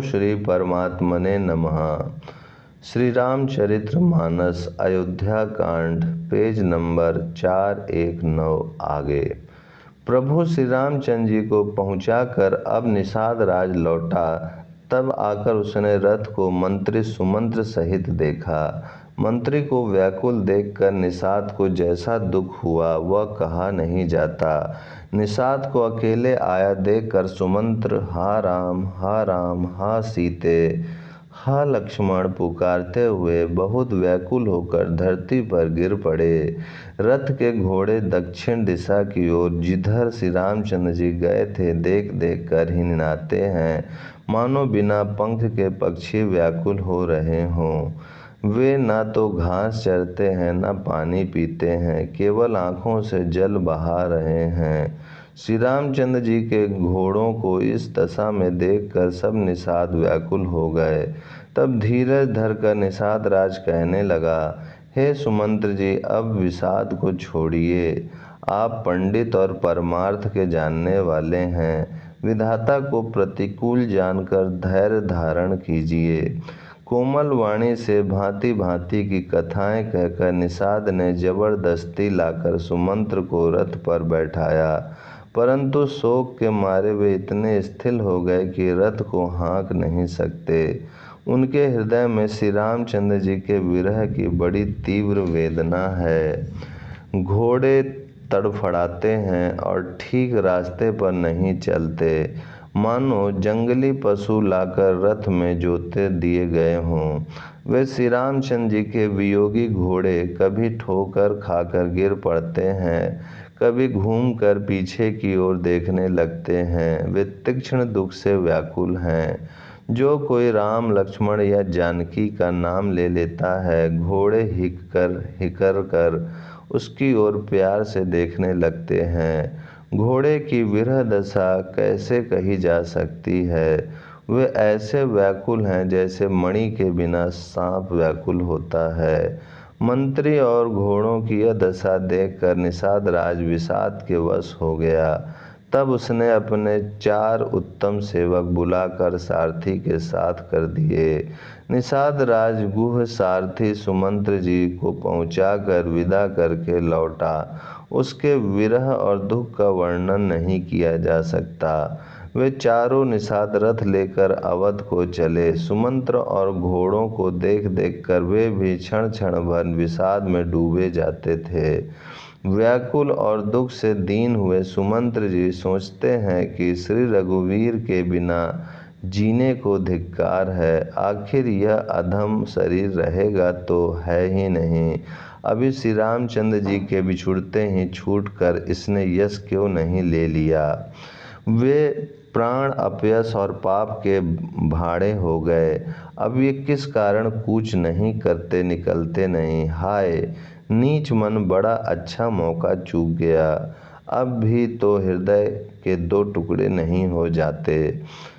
श्री परमात्मने नमः। श्री रामचरितमानस अयोध्या कांड, पेज नंबर 419 आगे। प्रभु श्री रामचंद्र जी को पहुंचाकर अब निषाद राज लौटा। तब आकर उसने रथ को मंत्री सुमंत्र सहित देखा। मंत्री को व्याकुल देखकर निषाद को जैसा दुख हुआ वह कहा नहीं जाता। निषाद को अकेले आया देखकर सुमंत्र हा राम हा सीते हा लक्ष्मण पुकारते हुए बहुत व्याकुल होकर धरती पर गिर पड़े। रथ के घोड़े दक्षिण दिशा की ओर जिधर श्री रामचंद्र जी गए थे देख देख कर हिनहाते हैं, मानो बिना पंख के पक्षी व्याकुल हो रहे हों। वे ना तो घास चरते हैं न पानी पीते हैं, केवल आँखों से जल बहा रहे हैं। श्री रामचंद्र जी के घोड़ों को इस दशा में देखकर सब निषाद व्याकुल हो गए। तब धीरज धरकर निषाद राज कहने लगा, हे सुमंत्र जी, अब विषाद को छोड़िए। आप पंडित और परमार्थ के जानने वाले हैं। विधाता को प्रतिकूल जानकर धैर्य धारण कीजिए। कोमल वाणी से भांति भांति की कथाएं कहकर निषाद ने जबरदस्ती लाकर सुमंत्र को रथ पर बैठाया, परंतु शोक के मारे वे इतने स्थिर हो गए कि रथ को हाँक नहीं सकते। उनके हृदय में श्री रामचंद्र जी के विरह की बड़ी तीव्र वेदना है। घोड़े तड़फड़ाते हैं और ठीक रास्ते पर नहीं चलते, मानो जंगली पशु लाकर रथ में जोते दिए गए हों। वे श्री रामचंद्र जी के वियोगी घोड़े कभी ठोकर खाकर गिर पड़ते हैं, कभी घूमकर पीछे की ओर देखने लगते हैं। वे तीक्ष्ण दुख से व्याकुल हैं। जो कोई राम लक्ष्मण या जानकी का नाम ले लेता है, घोड़े हिकर कर उसकी ओर प्यार से देखने लगते हैं। घोड़े की विरह दशा कैसे कही जा सकती है। वे ऐसे व्याकुल हैं जैसे मणि के बिना सांप व्याकुल होता है। मंत्री और घोड़ों की यह दशा देखकर निषाद राज विषाद के वश हो गया। तब उसने अपने 4 उत्तम सेवक बुलाकर सारथी के साथ कर दिए। निषाद राज गुह सारथी सुमंत्र जी को पहुंचाकर विदा करके लौटा। उसके विरह और दुख का वर्णन नहीं किया जा सकता। वे चारों निषाद रथ लेकर अवध को चले। सुमंत्र और घोड़ों को देख देख कर वे भी क्षण क्षण भर विषाद में डूबे जाते थे। व्याकुल और दुख से दीन हुए सुमंत्र जी सोचते हैं कि श्री रघुवीर के बिना जीने को धिक्कार है। आखिर यह अधम शरीर रहेगा तो है ही नहीं। अभी श्री रामचंद्र जी के बिछुड़ते ही छूटकर इसने यश क्यों नहीं ले लिया। वे प्राण अपयश और पाप के भाड़े हो गए। अब ये किस कारण कूच नहीं करते, निकलते नहीं। हाय नीच मन, बड़ा अच्छा मौका चूक गया। अब भी तो हृदय के 2 टुकड़े नहीं हो जाते।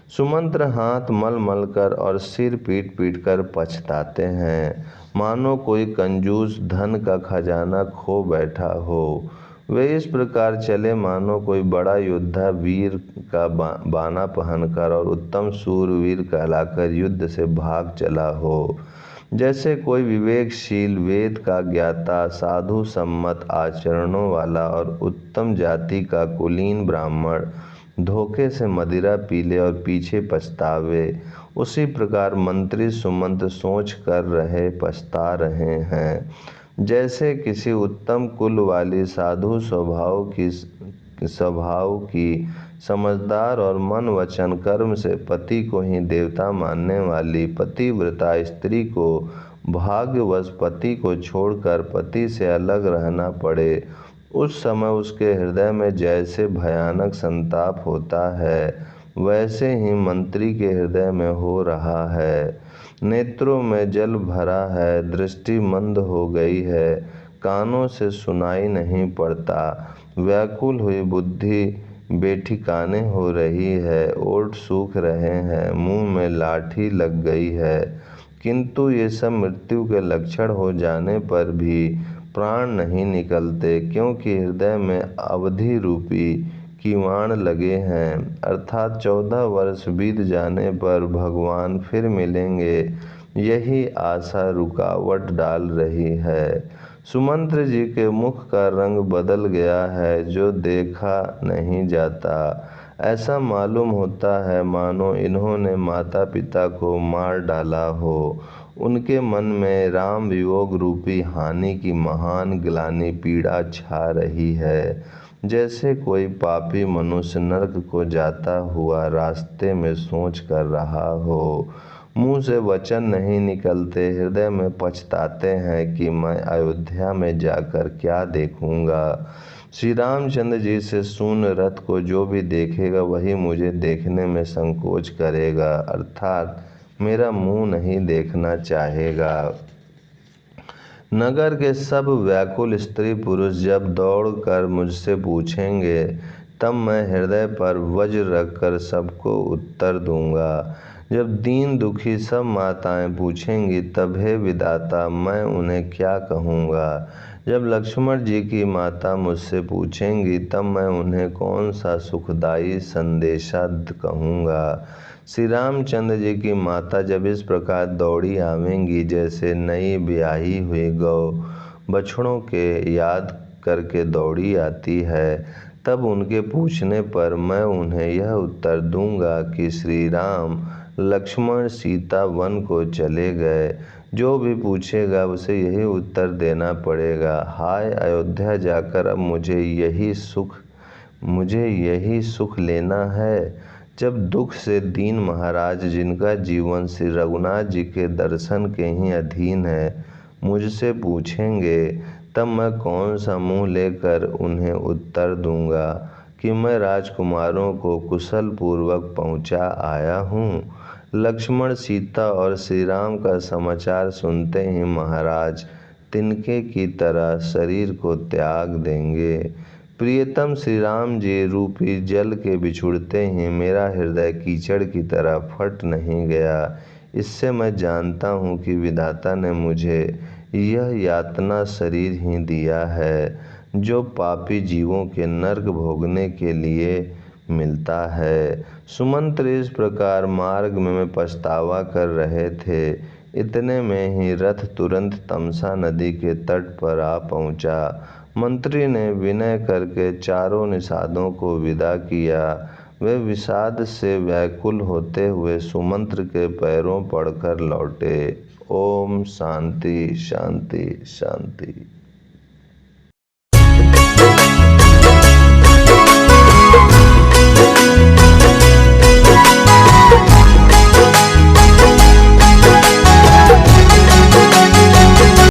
सुमंत्र हाथ मल मल कर और सिर पीट पीट कर पछताते हैं, मानो कोई कंजूस धन का खजाना खो बैठा हो। वे इस प्रकार चले मानो कोई बड़ा योद्धा वीर का बाना पहनकर और उत्तम सूरवीर कहलाकर युद्ध से भाग चला हो। जैसे कोई विवेकशील, वेद का ज्ञाता, साधु सम्मत आचरणों वाला और उत्तम जाति का कुलीन ब्राह्मण धोखे से मदिरा पी ले और पीछे पछतावे, उसी प्रकार मंत्री सुमंत्र सोच कर रहे पछता रहे हैं। जैसे किसी उत्तम कुल वाली साधु स्वभाव की समझदार और मन वचन कर्म से पति को ही देवता मानने वाली पतिव्रता स्त्री को भाग्यवश पति को छोड़कर पति से अलग रहना पड़े, उस समय उसके हृदय में जैसे भयानक संताप होता है, वैसे ही मंत्री के हृदय में हो रहा है। नेत्रों में जल भरा है, दृष्टि मंद हो गई है, कानों से सुनाई नहीं पड़ता, व्याकुल हुई बुद्धि बेठिकाने हो रही है, ओठ सूख रहे हैं, मुंह में लाठी लग गई है। किंतु ये सब मृत्यु के लक्षण हो जाने पर भी प्राण नहीं निकलते, क्योंकि हृदय में अवधि रूपी किवाड़ लगे हैं, अर्थात 14 वर्ष बीत जाने पर भगवान फिर मिलेंगे, यही आशा रुकावट डाल रही है। सुमंत्र जी के मुख का रंग बदल गया है, जो देखा नहीं जाता। ऐसा मालूम होता है मानो इन्होंने माता पिता को मार डाला हो। उनके मन में राम वियोग रूपी हानि की महान ग्लानि पीड़ा छा रही है, जैसे कोई पापी मनुष्य नरक को जाता हुआ रास्ते में सोच कर रहा हो। मुंह से वचन नहीं निकलते, हृदय में पछताते हैं कि मैं अयोध्या में जाकर क्या देखूंगा। श्री रामचंद्र जी से शून्य रथ को जो भी देखेगा वही मुझे देखने में संकोच करेगा, अर्थात मेरा मुंह नहीं देखना चाहेगा। नगर के सब व्याकुल स्त्री पुरुष जब दौड़कर मुझसे पूछेंगे, तब मैं हृदय पर वज्र रखकर सबको उत्तर दूंगा। जब दीन दुखी सब माताएं पूछेंगी, तब हे विधाता मैं उन्हें क्या कहूँगा। जब लक्ष्मण जी की माता मुझसे पूछेंगी, तब मैं उन्हें कौन सा सुखदायी संदेशा कहूँगा। श्री रामचंद्र जी की माता जब इस प्रकार दौड़ी आवेंगी, जैसे नई ब्याही हुई गौ बछड़ों के याद करके दौड़ी आती है, तब उनके पूछने पर मैं उन्हें यह उत्तर दूंगा कि श्री राम लक्ष्मण सीता वन को चले गए। जो भी पूछेगा उसे यही उत्तर देना पड़ेगा। हाय अयोध्या जाकर अब मुझे यही सुख लेना है। जब दुख से दीन महाराज, जिनका जीवन श्री रघुनाथ जी के दर्शन के ही अधीन है, मुझसे पूछेंगे, तब मैं कौन सा मुंह लेकर उन्हें उत्तर दूंगा कि मैं राजकुमारों को कुशल पूर्वक पहुंचा आया हूँ। लक्ष्मण सीता और श्री राम का समाचार सुनते ही महाराज तिनके की तरह शरीर को त्याग देंगे। प्रियतम श्री राम जी रूपी जल के बिछुड़ते ही मेरा हृदय कीचड़ की तरह फट नहीं गया। इससे मैं जानता हूँ कि विधाता ने मुझे यह यातना शरीर ही दिया है, जो पापी जीवों के नरक भोगने के लिए मिलता है। सुमंत्र इस प्रकार मार्ग में पछतावा कर रहे थे। इतने में ही रथ तुरंत तमसा नदी के तट पर आ पहुंचा। मंत्री ने विनय करके चारों निषादों को विदा किया। वे विषाद से व्याकुल होते हुए सुमंत्र के पैरों पड़कर लौटे। ओम शांति शांति शांति।